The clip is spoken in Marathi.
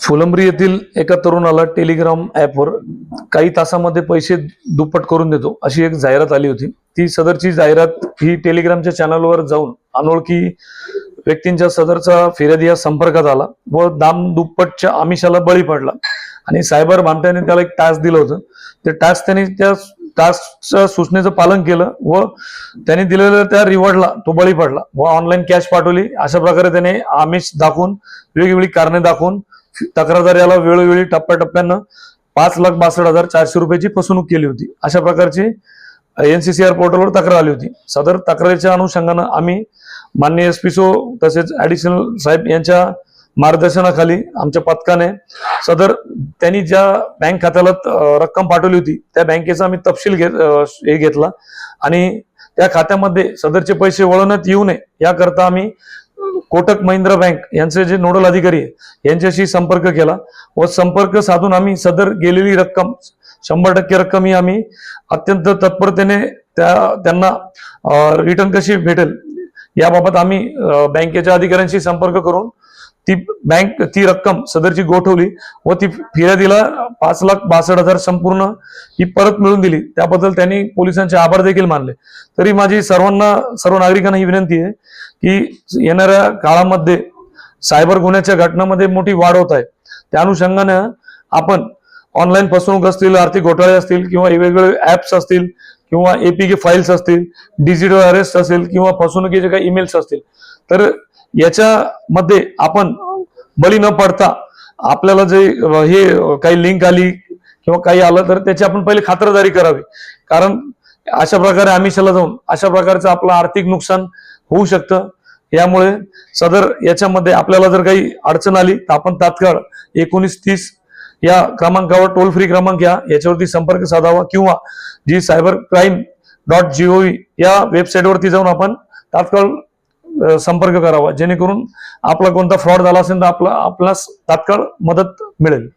फुलंब्री येथील एका तरुणाला टेलिग्राम ॲपवर काही तासामध्ये पैसे दुप्पट करून देतो अशी एक जाहिरात आली होती। ती सदरची जाहिरात ही टेलिग्रामच्या चॅनलवर जाऊन अनोळखी व्यक्तींच्या सदरचा फिर्यादी या संपर्कात आला व दाम दुप्पटच्या आमिषाला बळी पडला आणि सायबर भामट्याने त्याला एक टास्क दिलं होतं। ते टास्क त्याने त्या टास्कच्या सूचनेचं पालन केलं व त्याने दिलेल्या त्या रिवॉर्डला तो बळी पडला व ऑनलाईन कॅश पाठवली। अशा प्रकारे त्याने आमिष दाखवून वेगवेगळी कारणे दाखवून तक्रारदाराला वेळोवेळी टप्प्याटप्प्यानं 5,62,400 रुपयाची फसवणूक केली होती। अशा प्रकारची NCCR पोर्टलवर तक्रार आली होती। सदर तक्रारीच्या अनुषंगानं आम्ही माननीय SPSO तसेच ऍडिशनल साहेब यांच्या मार्गदर्शनाखाली आमच्या पथकाने सदर त्यांनी ज्या बँक खात्याला रक्कम पाठवली होती त्या बँकेचा आम्ही तपशील घेतला आणि त्या खात्यामध्ये सदरचे पैसे वळवण्यात येऊ नये याकरता आम्ही कोटक महिंद्रा बँक यांचे जे नोडल अधिकारी आहे यांच्याशी संपर्क केला व संपर्क साधून आम्ही सदर गेलेली रक्कम 100% रक्कम ही आम्ही अत्यंत तत्परतेने त्यांना रिटर्न कशी भेटेल याबाबत आम्ही बँकेच्या अधिकाऱ्यांशी संपर्क करून ती रक्कम सदरची गोठवली व ती फिर्यादीला 5,62,000 संपूर्ण ही परत मिळवून दिली। त्याबद्दल त्यांनी पोलिसांचे आभार देखील मानले। तरी माझी सर्व नागरिकांना ही विनंती आहे की येणाऱ्या काळामध्ये सायबर गुन्ह्याच्या घटनांमध्ये मोठी वाढ होत आहे। त्या अनुषंगाने आपण ऑनलाईन फसवणूक असतील, आर्थिक घोटाळे असतील किंवा वेगवेगळे ऍप्स असतील किंवा APK फाईल्स असतील, डिजिटल अरेस्ट असेल किंवा फसवणुकीचे काही ईमेल्स असतील तर याच्यामध्ये आपण बळी न पडता आपल्याला जे हे काही लिंक आली किंवा काही आलं तर त्याची आपण पहिले खातरदारी करावी। कारण अशा प्रकारे आमिषाला जाऊन अशा प्रकारचं आपलं आर्थिक नुकसान होऊ शकतं। यामुळे सदर याच्यामध्ये आपल्याला जर काही अडचण आली तर आपण तात्काळ 1930 या क्रमांकावर टोल फ्री क्रमांक याच्यावरती संपर्क साधावा किंवा जी cybercrime.gov या वेबसाईटवरती जाऊन आपण तात्काळ संपर्क करावा, जेणेकरून आपला कोणता फ्रॉड झाला असेल तर आपल्याला तात्काळ मदत मिळेल।